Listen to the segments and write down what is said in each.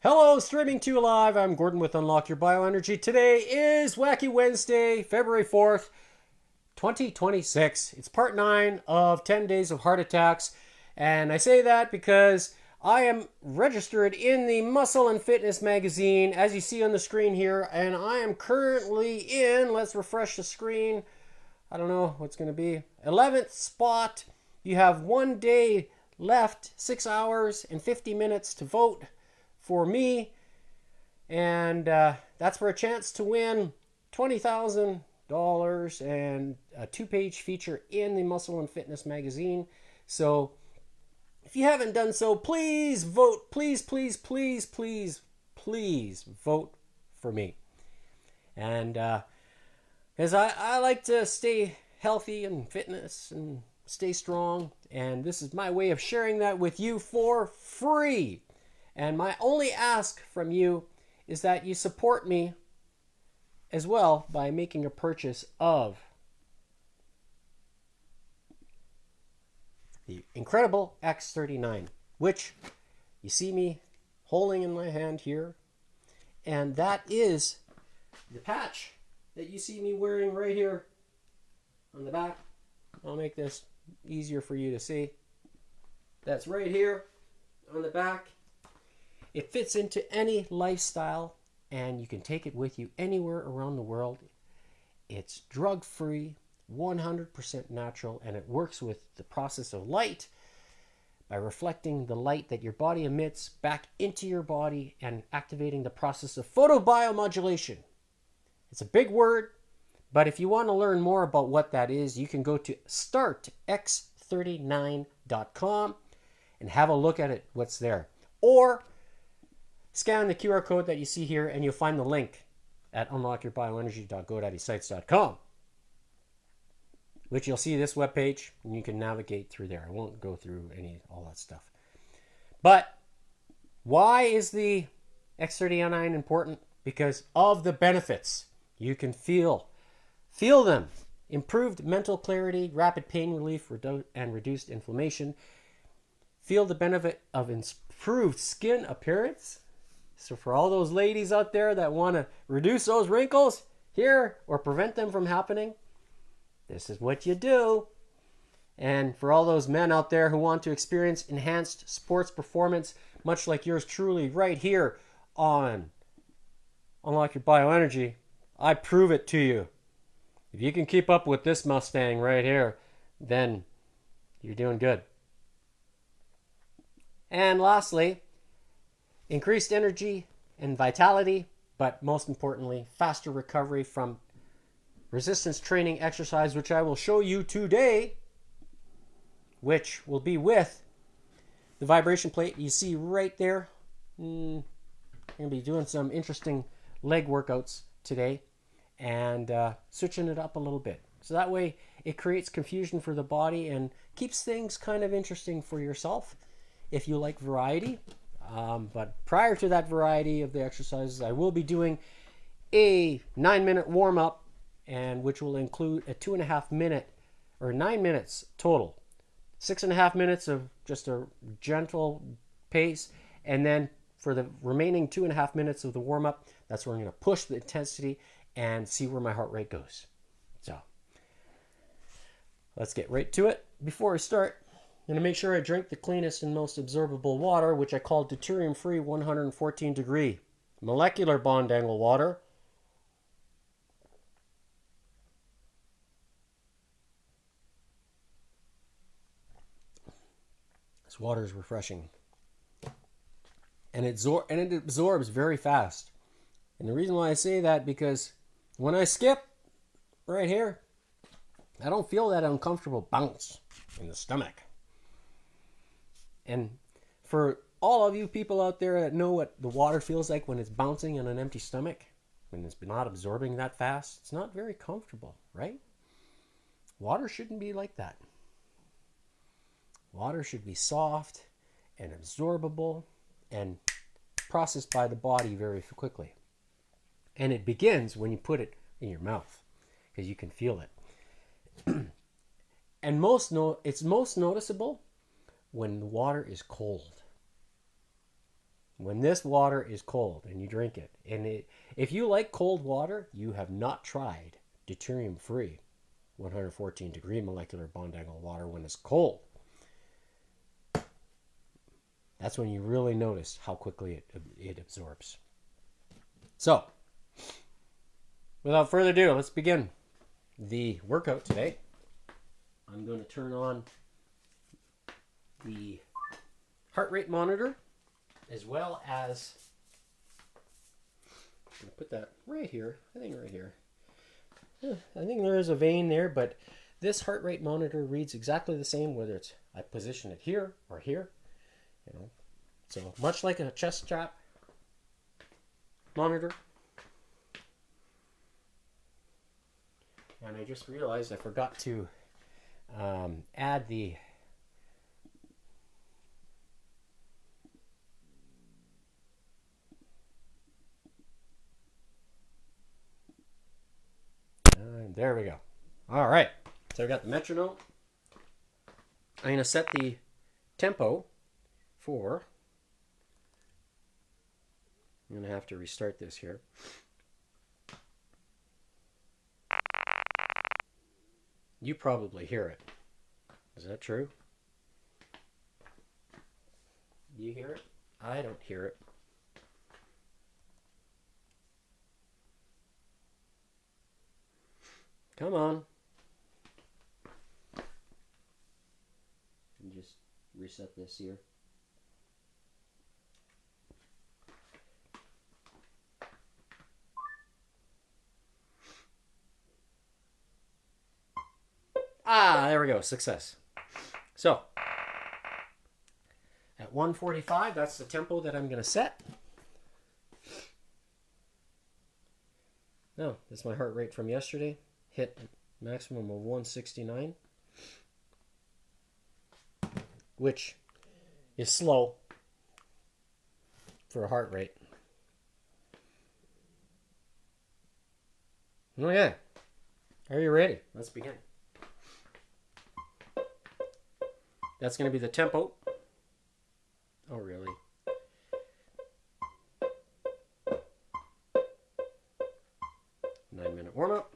Hello, streaming to you live. I'm Gordon with Unlock Your Bioenergy. Today is Whacky Wednesday, February 4th, 2026. It's part 9 of 10 Days of Heart Attacks. And I say that because I am registered in the Muscle and Fitness magazine, as you see on the screen here. And I am currently in, let's refresh the screen. I don't know what's going to be. 11th spot. You have 1 day left, 6 hours and 50 minutes to vote for me, and that's for a chance to win $20,000 and a 2-page feature in the Muscle and Fitness magazine. So if you haven't done so, please vote. Please vote for me. And because I like to stay healthy and fitness and stay strong, and this is my way of sharing that with you for free. And my only ask from you is that you support me as well by making a purchase of the incredible X39, which you see me holding in my hand here. And that is the patch that you see me wearing right here on the back. I'll make this easier for you to see. That's right here on the back. It fits into any lifestyle, and you can take it with you anywhere around the world. It's drug-free, 100% natural, and it works with the process of light by reflecting the light that your body emits back into your body and activating the process of photobiomodulation. It's a big word, but if you want to learn more about what that is, you can go to startx39.com and have a look at it, what's there. Or scan the QR code that you see here, and you'll find the link at unlockyourbioenergy.godaddysites.com, which you'll see this webpage, and you can navigate through there. I won't go through all that stuff. But why is the X39 important? Because of the benefits. You can feel them. Improved mental clarity, rapid pain relief, and reduced inflammation. Feel the benefit of improved skin appearance. So for all those ladies out there that want to reduce those wrinkles here or prevent them from happening, this is what you do. And for all those men out there who want to experience enhanced sports performance, much like yours truly right here on Unlock Your Bioenergy, I prove it to you. If you can keep up with this Mustang right here, then you're doing good. And lastly, increased energy and vitality, but most importantly, faster recovery from resistance training exercise, which I will show you today, which will be with the vibration plate you see right there. I'm going to be doing some interesting leg workouts today and switching it up a little bit. So that way it creates confusion for the body and keeps things kind of interesting for yourself if you like variety. But prior to that variety of the exercises, I will be doing a 9-minute warm-up, and which will include a 2.5 minute or 9 minutes total. 6.5 minutes of just a gentle pace, and then for the remaining 2.5 minutes of the warm-up, that's where I'm going to push the intensity and see where my heart rate goes. So let's get right to it. Before I start, I'm going to make sure I drink the cleanest and most absorbable water, which I call deuterium-free 114 degree molecular bond angle water. This water is refreshing. And it absorbs very fast. And the reason why I say that, because when I skip right here, I don't feel that uncomfortable bounce in the stomach. And for all of you people out there that know what the water feels like when it's bouncing on an empty stomach, when it's not absorbing that fast, it's not very comfortable, right? Water shouldn't be like that. Water should be soft and absorbable and processed by the body very quickly. And it begins when you put it in your mouth, because you can feel it. And it's most noticeable when the water is cold. when this water is cold and you drink it, if you like cold water, you have not tried deuterium-free 114 degree molecular bond angle water when it's cold. That's when you really notice how quickly it absorbs. So, without further ado, let's begin the workout today. I'm going to turn on the heart rate monitor, as well as, I'm going to put that right here, I think right here. I think there is a vein there, but this heart rate monitor reads exactly the same whether it's I position it here or here. You know, so much like a chest strap monitor. And I just realized I forgot to add the there we go. All right, so I've got the metronome. I'm going to set the tempo for, I'm going to have to restart this here. You probably hear it. Is that true? Do you hear it? I don't hear it. Come on. And just reset this here. Ah, there we go. Success. So, at 145, that's the tempo that I'm going to set. Now, that's my heart rate from yesterday. Hit maximum of 169, which is slow for a heart rate. Okay, are you ready? Let's begin. That's going to be the tempo. Oh, really? Nine-minute warm-up.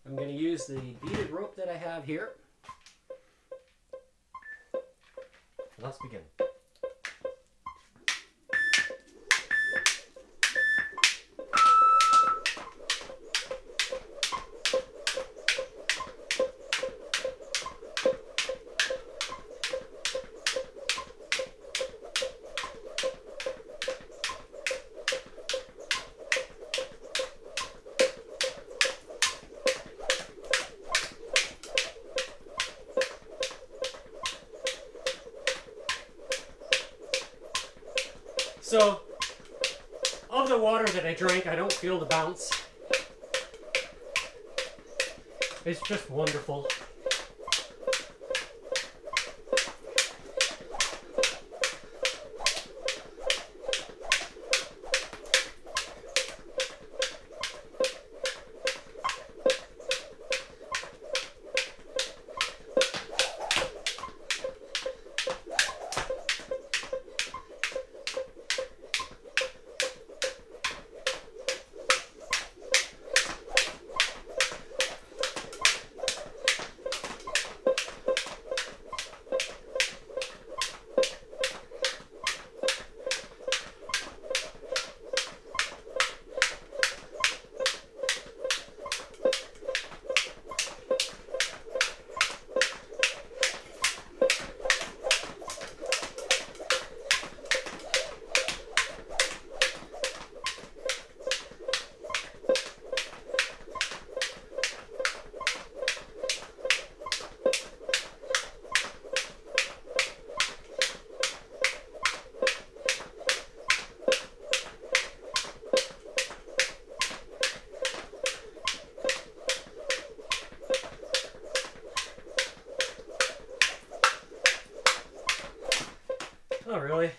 I'm going to use the beaded rope that I have here. Let's begin. So, of the water that I drank, I don't feel the bounce. It's just wonderful. Oh, really?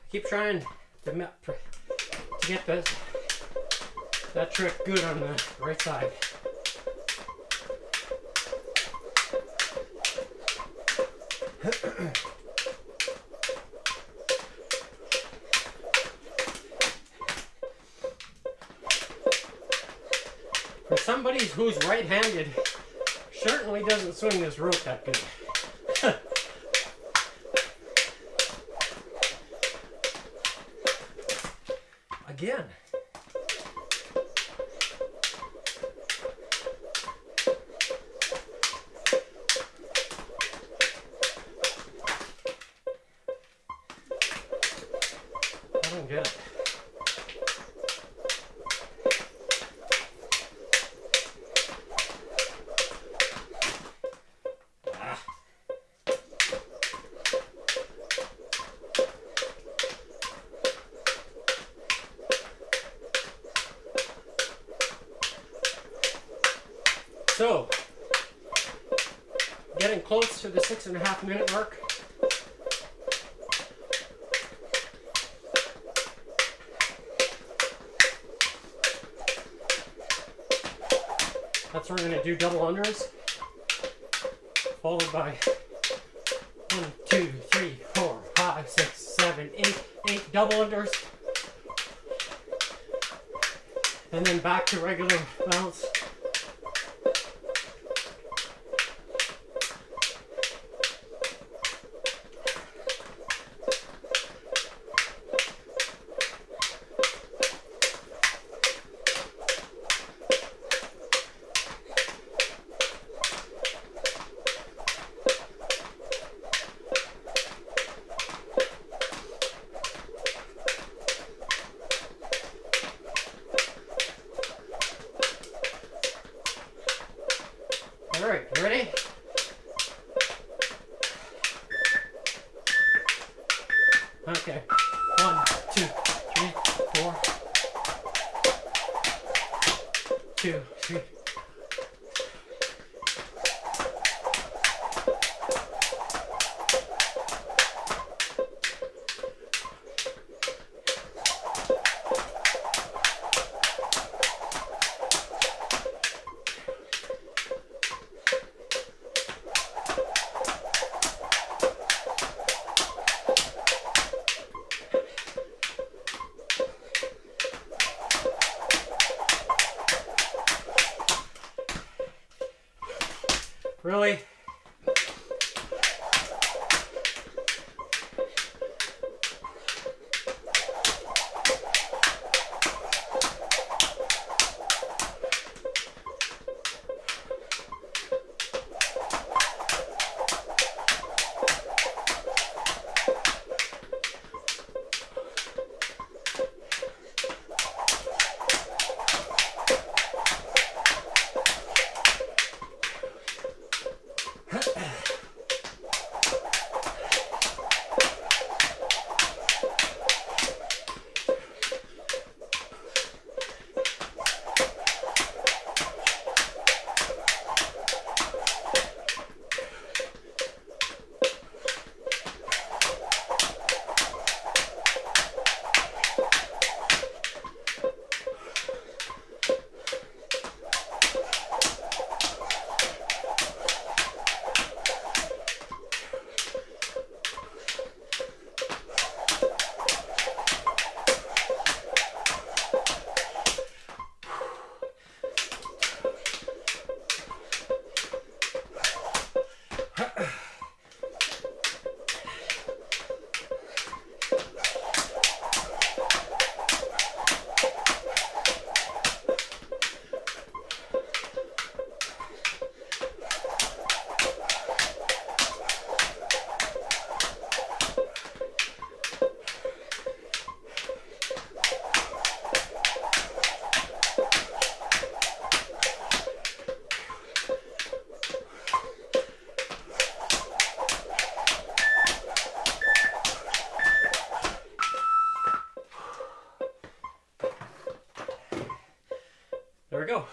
Keep trying to get that trick good on the right side. For somebody who's right-handed, certainly doesn't swing this rope that good. Again. I don't get it. So, getting close to the 6.5 minute mark. That's where we're going to do double unders, followed by 1, 2, 3, 4, 5, 6, 7, 8 double unders, and then back to regular bounce. All right, you ready? Okay. 1, 2, 3, 4. 2, 3. Really? There we go.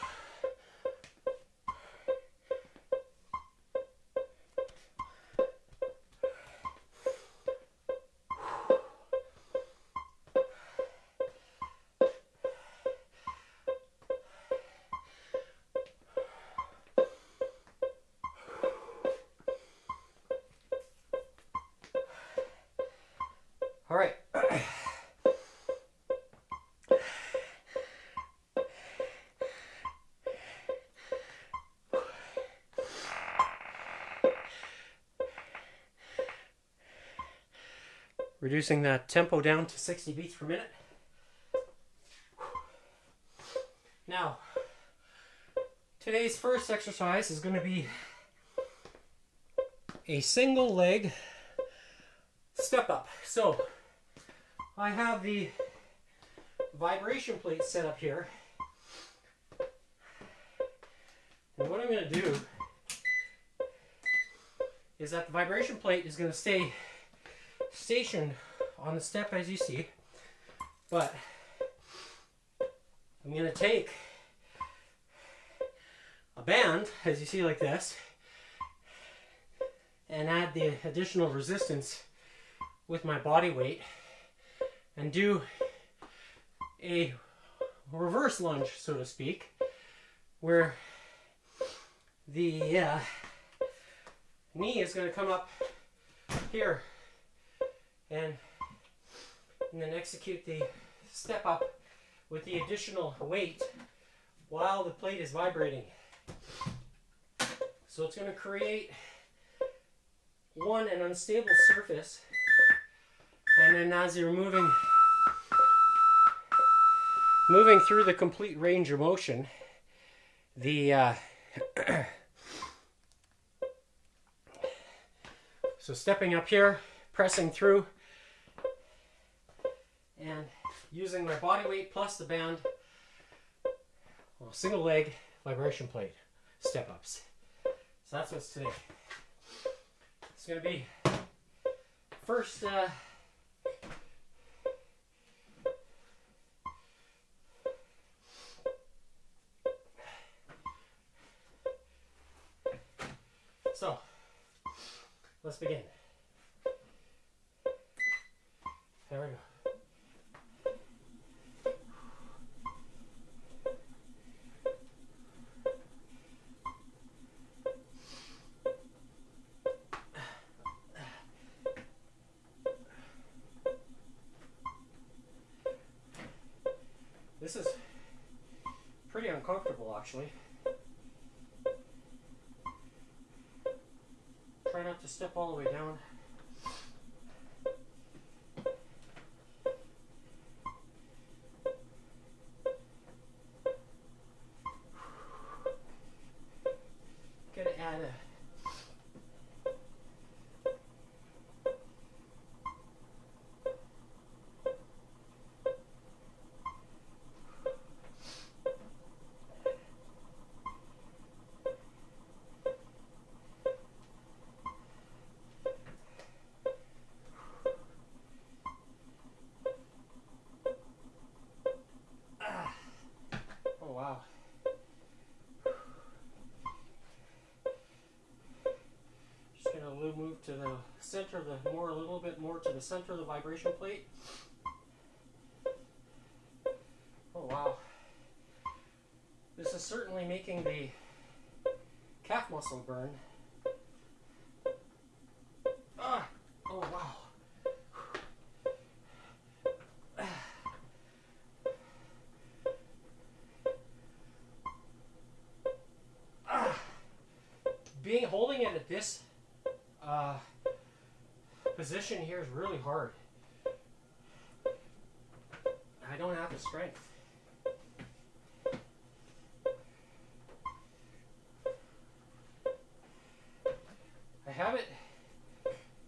All right. Reducing that tempo down to 60 beats per minute. Now, today's first exercise is going to be a single leg step up. So, I have the vibration plate set up here. And what I'm going to do is that the vibration plate is going to stay stationed on the step as you see, but I'm going to take a band as you see like this and add the additional resistance with my body weight and do a reverse lunge, so to speak, where the knee is going to come up here and then execute the step up with the additional weight while the plate is vibrating. So it's going to create an unstable surface, and then as you're moving through the complete range of motion, the so stepping up here, pressing through, and using my body weight plus the band, well, single leg vibration plate step ups. So that's what's today. It's going to be first so let's begin. There we go. This is pretty uncomfortable, actually. Try not to step all the way down. Gotta add a wow. Just gonna move to the center of a little bit more to the center of the vibration plate. Oh wow. This is certainly making the calf muscle burn. Ah! Oh wow. Holding it at this position here is really hard. I don't have the strength. I have it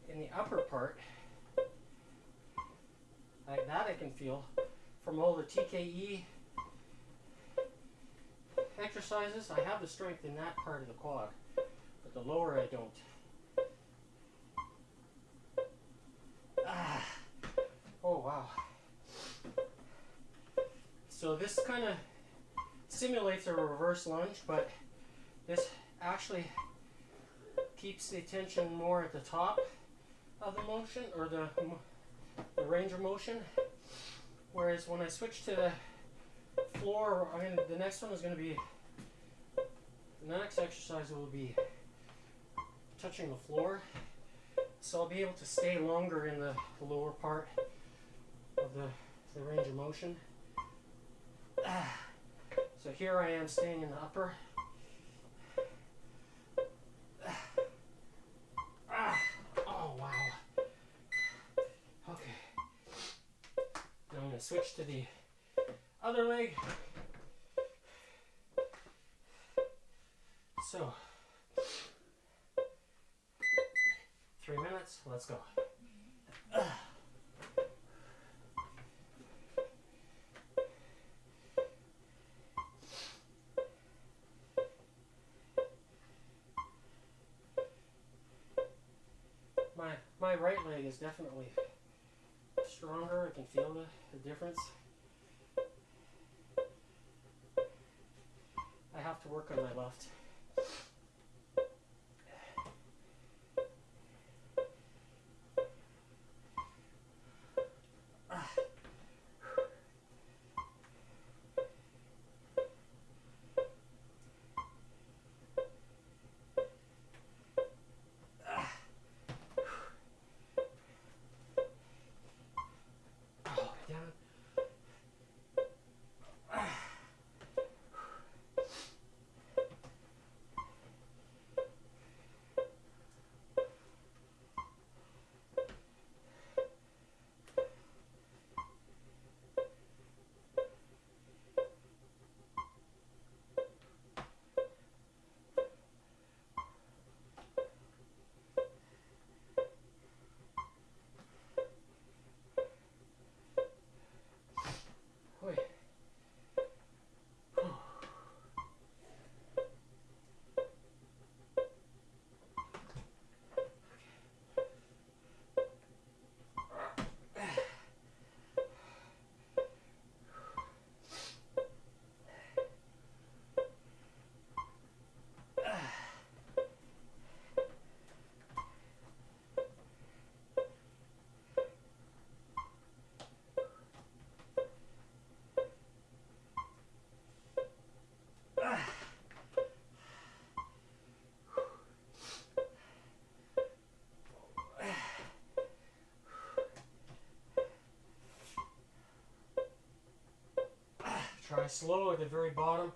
in the upper part, like that I can feel from all the TKE exercises. I have the strength in that part of the quad. The lower I don't. Ah. Oh wow. So this kind of simulates a reverse lunge, but this actually keeps the tension more at the top of the motion, or the range of motion. Whereas when I switch to the floor, the next one is going to be, the next exercise will be touching the floor, so I'll be able to stay longer in the lower part the range of motion. So here I am staying in the upper. Oh wow. Okay. Now I'm going to switch to the other leg. So 3 minutes, let's go. My right leg is definitely stronger. I can feel the difference. I have to work on my left. Try slow at the very bottom.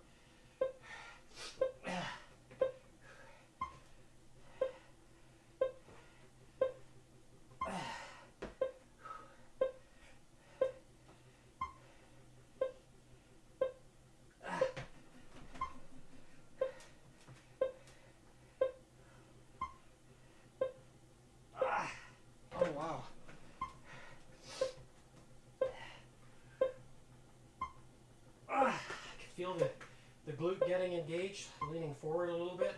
Oh wow. I can feel the glute getting engaged, leaning forward a little bit.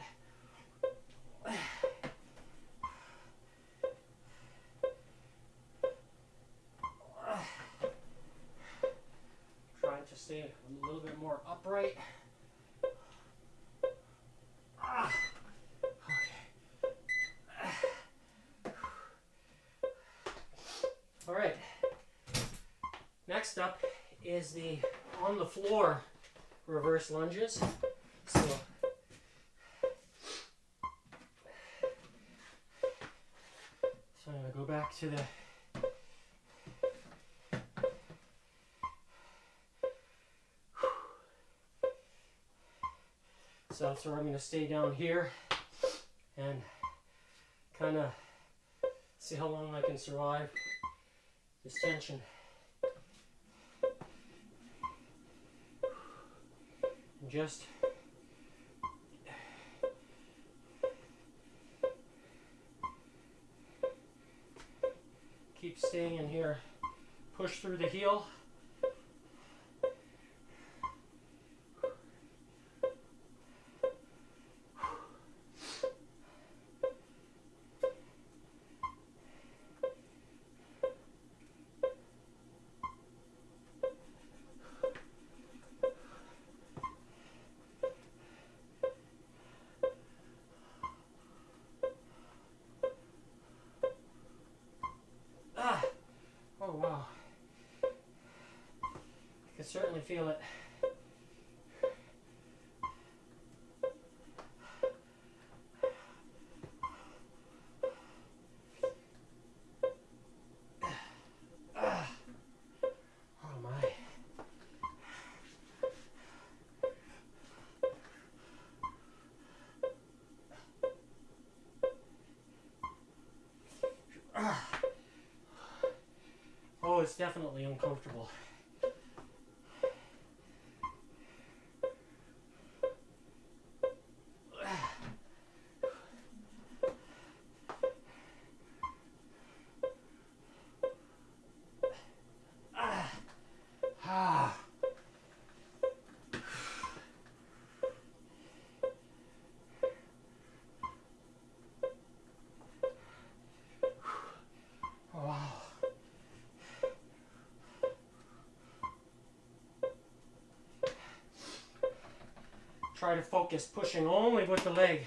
Trying to stay a little bit more upright. All right. Next up is the on the floor reverse lunges. So I'm going to go back to the so I'm going to stay down here and kind of see how long I can survive this tension. And just keep staying in here. Push through the heel. Oh wow. I can certainly feel it. Oh, it's definitely uncomfortable. Try to focus pushing only with the leg.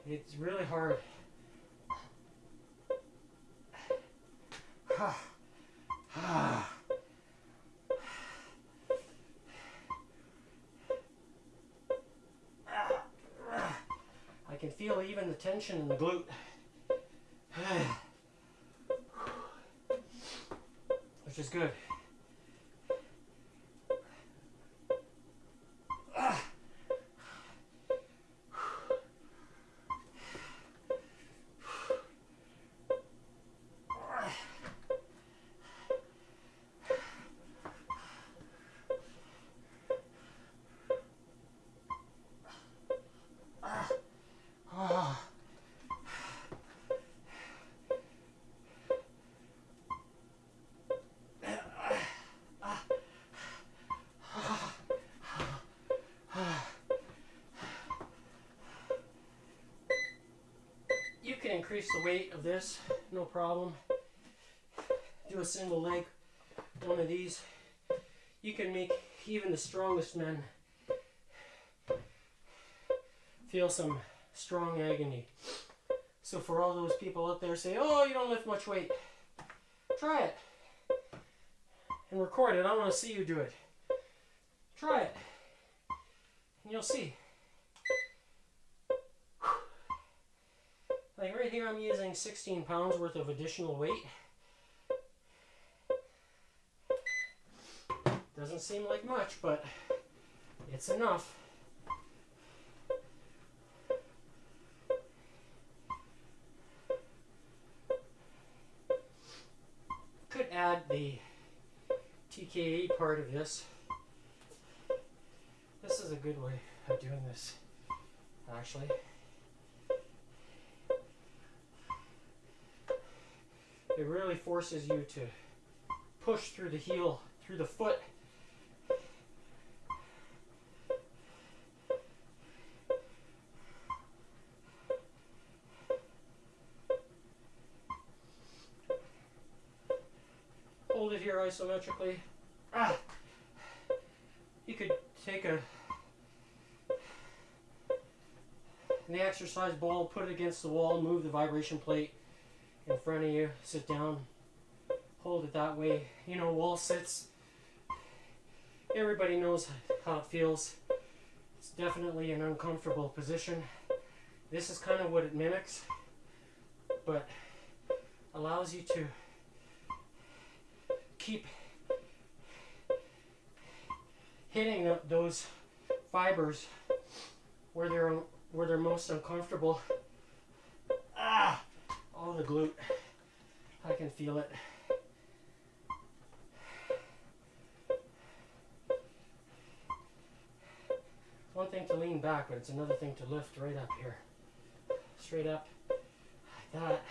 It's really hard. I can feel even the tension in the glute. Which is good. You can increase the weight of this, no problem. Do a single leg, one of these. You can make even the strongest men feel some strong agony. So for all those people out there say, oh, you don't lift much weight, try it. And record it. I want to see you do it. Try it. And you'll see. Like right here, I'm using 16 pounds worth of additional weight. Doesn't seem like much, but it's enough. Could add the TKA part of this. This is a good way of doing this, actually. It really forces you to push through the heel, through the foot. Hold it here isometrically. You could take the exercise ball, put it against the wall, move the vibration plate in front of you, sit down, hold it that way. You know, wall sits. Everybody knows how it feels. It's definitely an uncomfortable position. This is kind of what it mimics, but allows you to keep hitting those fibers where they're most uncomfortable. Oh, the glute. I can feel it. It's one thing to lean back, but it's another thing to lift right up here. Straight up, like that.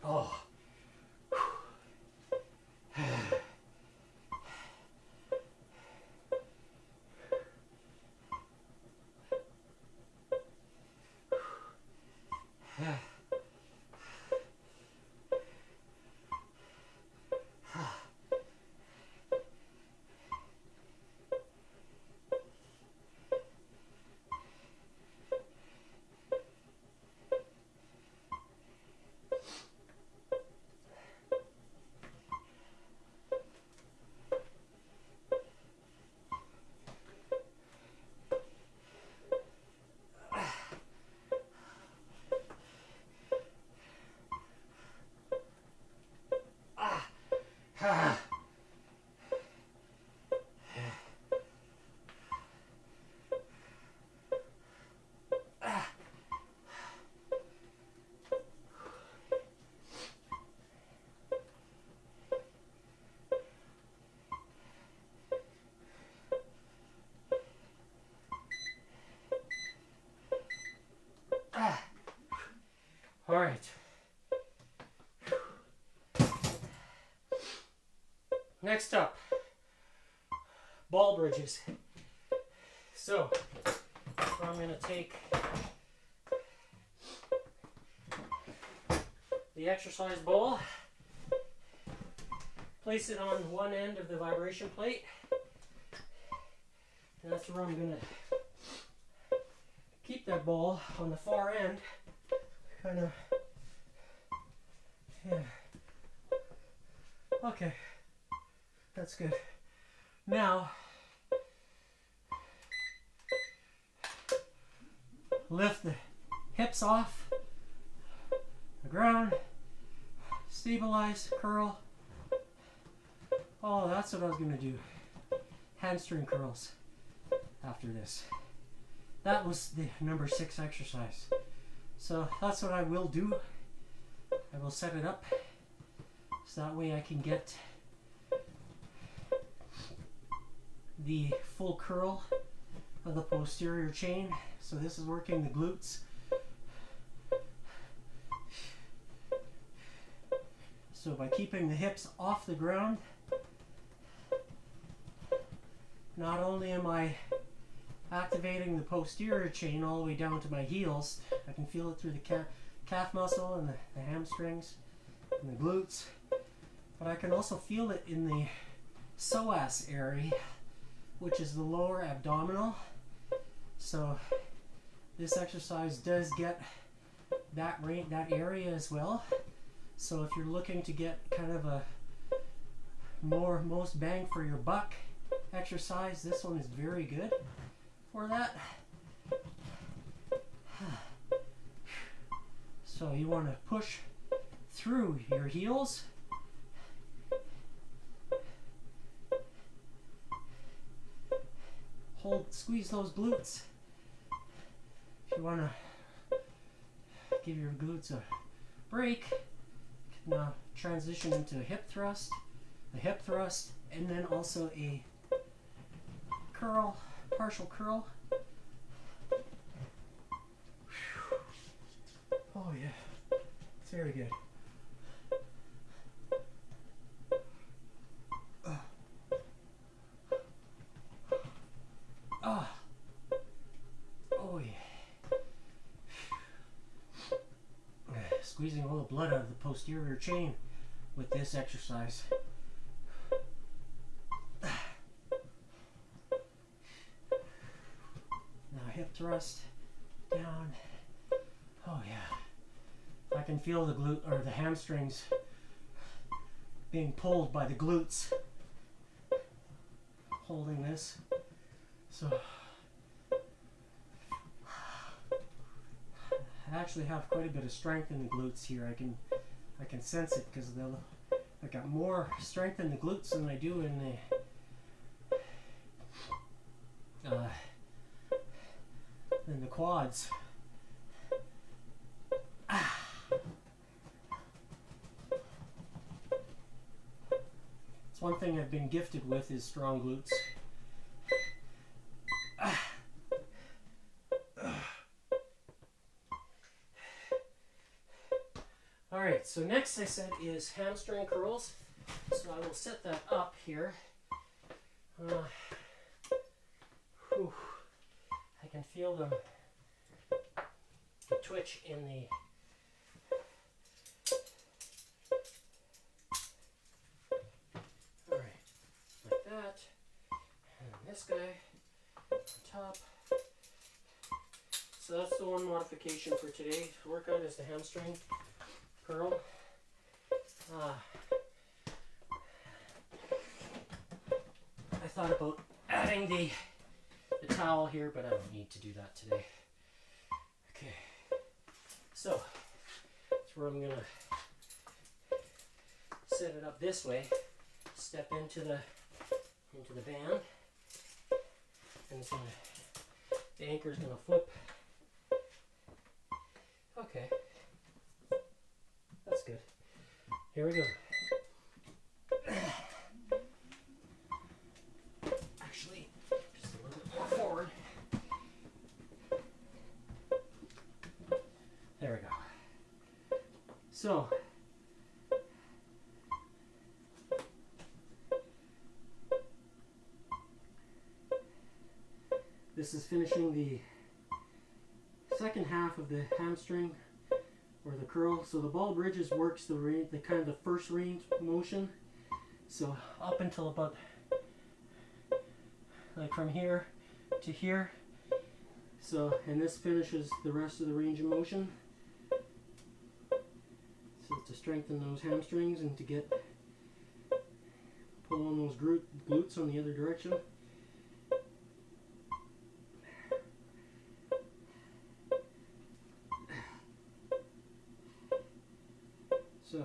Oh. Next up, ball bridges. So I'm going to take the exercise ball, place it on one end of the vibration plate, and that's where I'm going to keep that ball on the far end, kind of, yeah. Okay, that's good. Now, lift the hips off the ground, stabilize, curl. Oh, that's what I was going to do. Hamstring curls after this. That was the number 6 exercise. So that's what I will do. I will set it up so that way I can get the full curl of the posterior chain. So this is working the glutes. So by keeping the hips off the ground, not only am I activating the posterior chain all the way down to my heels, I can feel it through the calf muscle and the hamstrings and the glutes, but I can also feel it in the psoas area, which is the lower abdominal. So this exercise does get that area as well. So if you're looking to get kind of a most bang for your buck exercise, this one is very good for that. So you want to push through your heels. Squeeze those glutes. If you want to give your glutes a break, now transition into a hip thrust, and then also a curl, partial curl. Oh yeah, it's very good. Oh yeah. Squeezing all the blood out of the posterior chain with this exercise. Now hip thrust down. Oh yeah. I can feel the glute or the hamstrings being pulled by the glutes. Holding this. So I actually have quite a bit of strength in the glutes here. I can sense it because I got more strength in the glutes than I do in the quads. It's one thing I've been gifted with is strong glutes. Alright, so next I said is hamstring curls. So I will set that up here. I can feel the twitch in the alright, like that. And this guy on top. So that's the one modification for today's workout is the hamstring curl. I thought about adding the towel here, but I don't need to do that today. Okay, so that's where I'm gonna set it up this way. Step into the band, and it's gonna, the anchor is gonna flip. Okay. That's good. Here we go. Actually, just a little bit more forward. There we go. So, This is finishing the second half of the hamstring or the curl. So the ball bridges works the kind of the first range motion. So up until about like from here to here. So, and this finishes the rest of the range of motion. So to strengthen those hamstrings and to get pull on those glutes on the other direction. So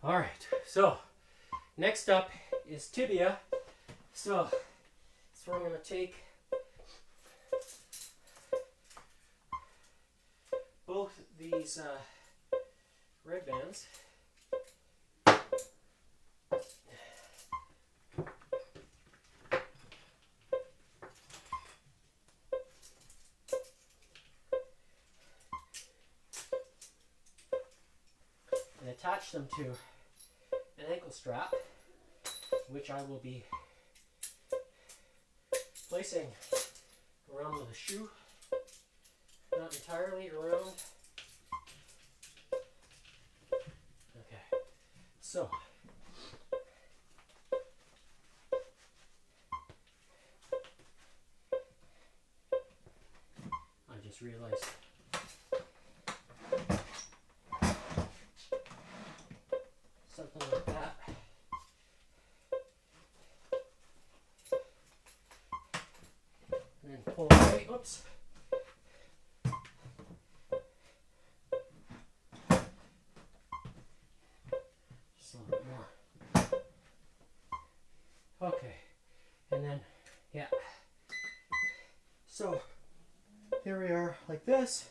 all right, so next up is tibia. So that's where I'm going to take both these red bands. And attach them to an ankle strap, which I will be placing around with a shoe, not entirely around. Okay, so I just realized something like that. And then pull away. Oops. Just a little bit more. Okay. And then, yeah. So, here we are like this.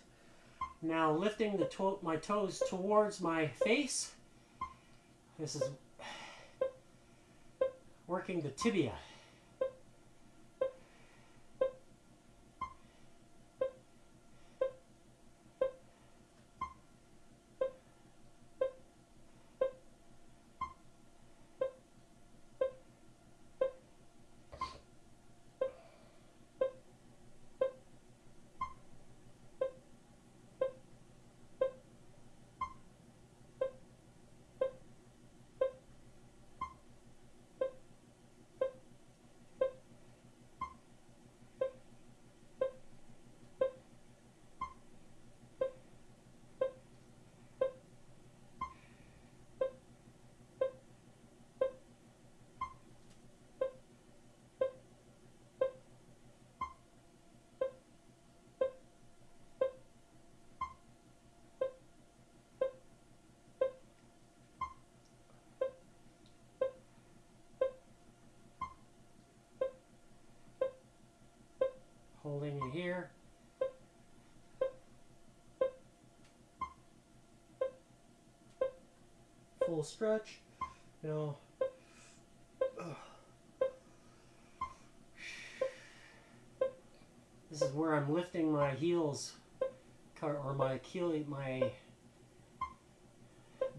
Now lifting my toes towards my face. This is working the tibia. here. Full stretch. Now, this is where I'm lifting my heels, or my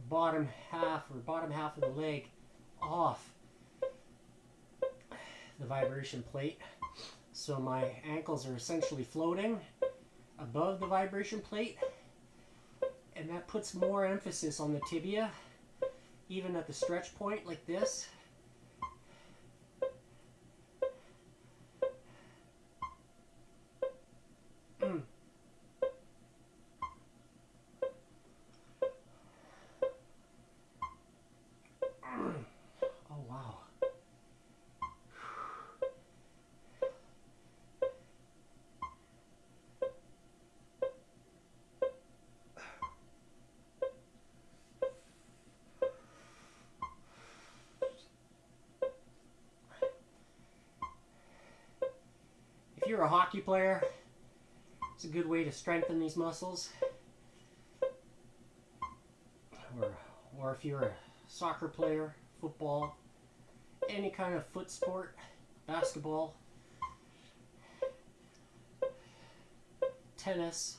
bottom half of the leg off the vibration plate. So my ankles are essentially floating above the vibration plate, and that puts more emphasis on the tibia, even at the stretch point like this. Oh wow. If you're a hockey player, it's a good way to strengthen these muscles. Or if you're a soccer player, football, any kind of foot sport, basketball, tennis,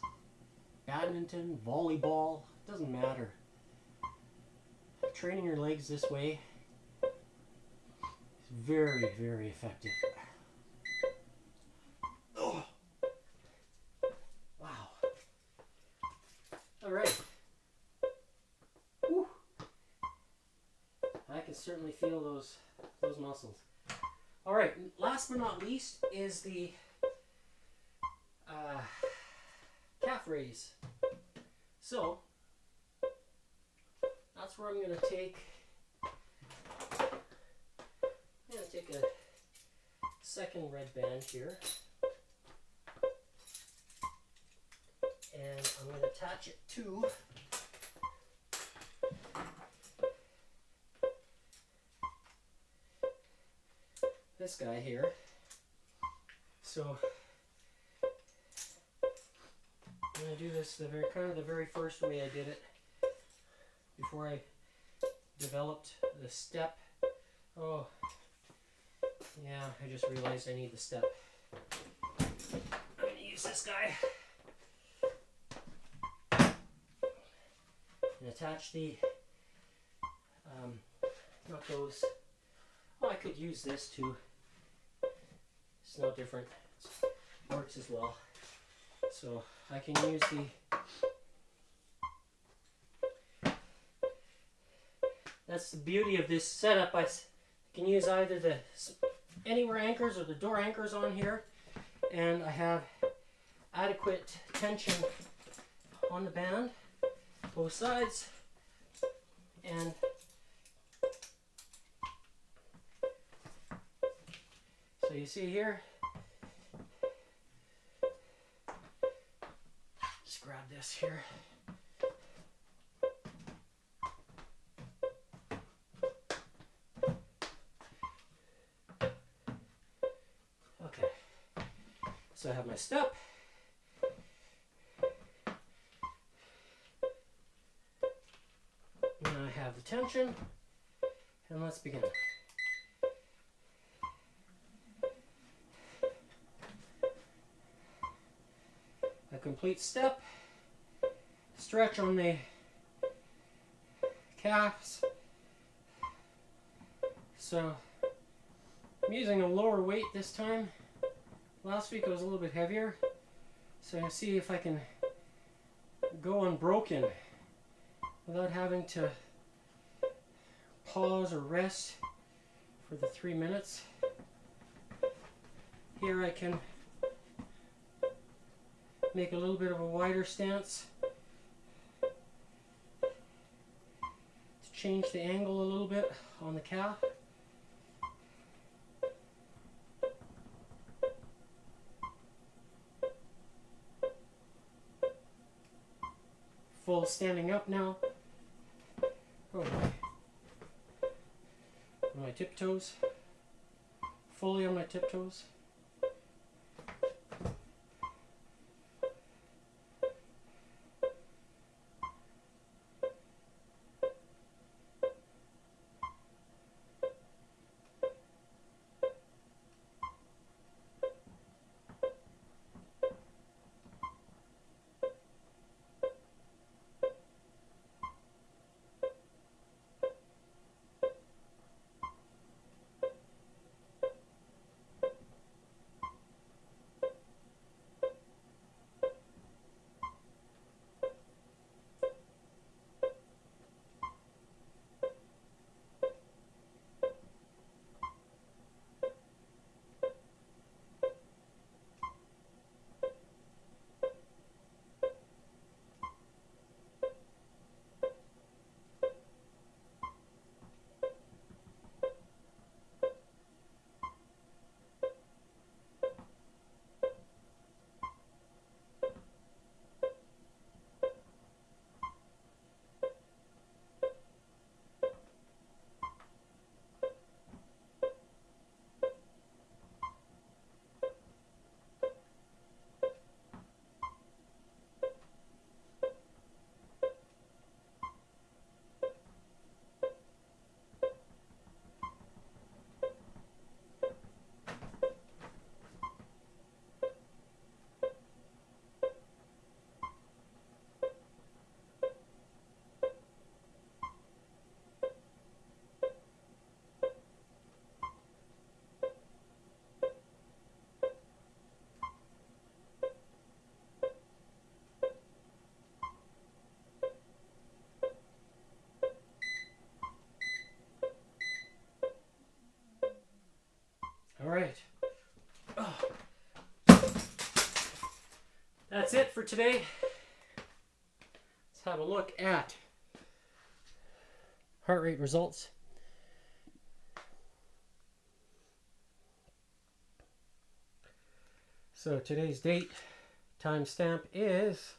badminton, volleyball, doesn't matter. Training your legs this way is very, very effective. Oh. Wow. All right. Whew. I can certainly feel those muscles. All right. Last but not least is the calf raise. So that's where I'm going to take. I'm going to take a second red band here, and I'm going to attach it to this guy here. So I'm going to do this the very first way I did it before I developed the step. Oh, yeah, I just realized I need the step. I'm going to use this guy and attach the not those. Oh, I could use this too. It's no different. It works as well. So I can use that's the beauty of this setup. I can use either the anywhere anchors or the door anchors on here, and I have adequate tension on the band, both sides, and so you see here, just grab this here. Okay, so I have my step. And I have the tension, and let's begin. A complete step, stretch on the calves. So I'm using a lower weight this time. Last week it was a little bit heavier. So I see if I can go unbroken without having to pause or rest for the 3 minutes. Here I can make a little bit of a wider stance to change the angle a little bit on the calf. Full standing up now. Oh boy. On my tiptoes. Fully on my tiptoes. that's it for today. Let's have a look at heart rate results. So today's date, timestamp is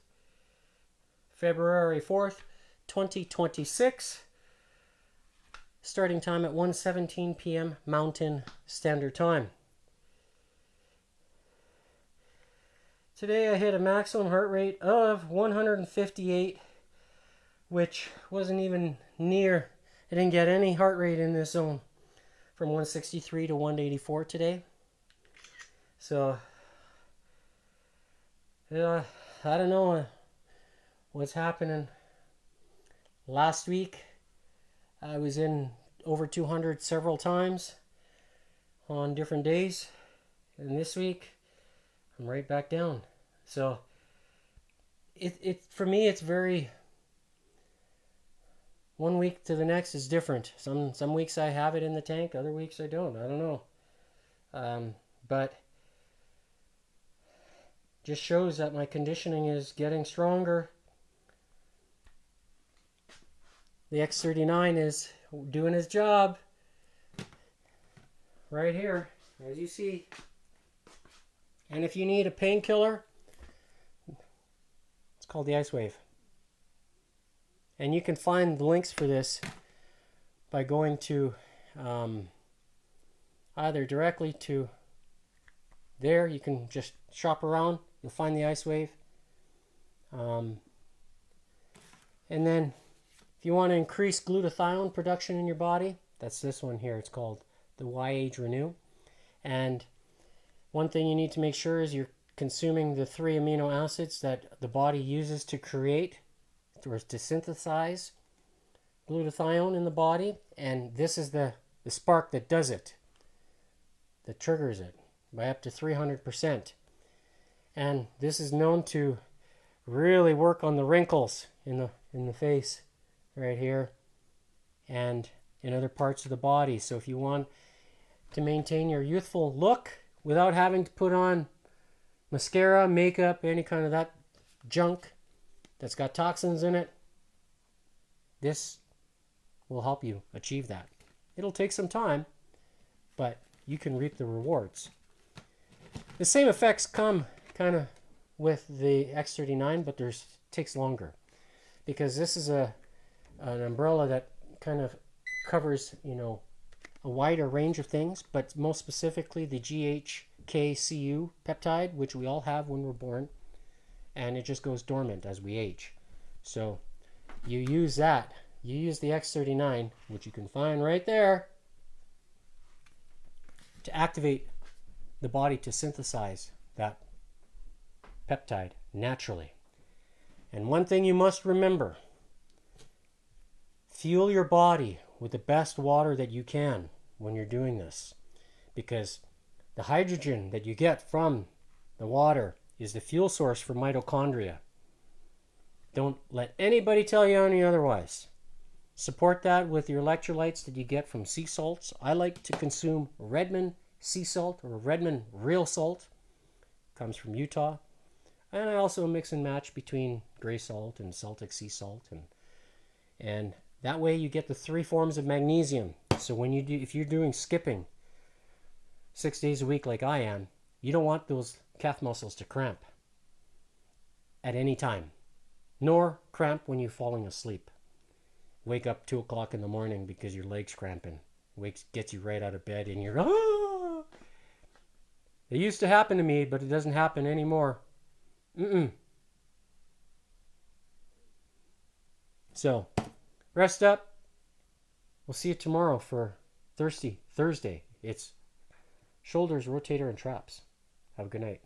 February 4th, 2026. Starting time at 1:17 p.m. Mountain Standard Time. Today I hit a maximum heart rate of 158, which wasn't even near. I didn't get any heart rate in this zone from 163 to 184 today. So, I don't know what's happening. Last week, I was in over 200 several times on different days. And this week, I'm right back down. So, for me, it's very... One week to the next is different. Some weeks I have it in the tank, other weeks I don't. I don't know. But just shows that my conditioning is getting stronger. The X39 is doing his job. Right here, as you see. And if you need a painkiller, it's called the Ice Wave. And you can find the links for this by going to either directly to there. You can just shop around. You'll find the Ice Wave. And then if you want to increase glutathione production in your body, that's this one here. It's called the Y-Age Renew. And one thing you need to make sure is you're consuming the 3 amino acids that the body uses to create or to synthesize glutathione in the body, and this is the spark that does it, that triggers it by up to 300%. And this is known to really work on the wrinkles in the face right here and in other parts of the body. So if you want to maintain your youthful look without having to put on mascara, makeup, any kind of that junk that's got toxins in it, this will help you achieve that. It'll take some time, but you can reap the rewards. The same effects come kind of with the X39, but takes longer, because this is an umbrella that kind of covers, a wider range of things, but most specifically the GHK-Cu peptide, which we all have when we're born. And it just goes dormant as we age. So you use that. You use the X39, which you can find right there, to activate the body to synthesize that peptide naturally. And one thing you must remember, fuel your body with the best water that you can when you're doing this. Because the hydrogen that you get from the water is the fuel source for mitochondria. Don't let anybody tell you any otherwise. Support that with your electrolytes that you get from sea salts. I like to consume Redmond sea salt or Redmond real salt. Comes from Utah. And I also mix and match between gray salt and Celtic sea salt. And that way you get the 3 forms of magnesium. So if you're doing skipping 6 days a week like I am, you don't want those calf muscles to cramp at any time, nor cramp when you're falling asleep. Wake up 2 o'clock in the morning because your leg's cramping. Gets you right out of bed and you're, ah! It used to happen to me, but it doesn't happen anymore. So, rest up. We'll see you tomorrow for Thursday. It's shoulders, rotator, and traps. Have a good night.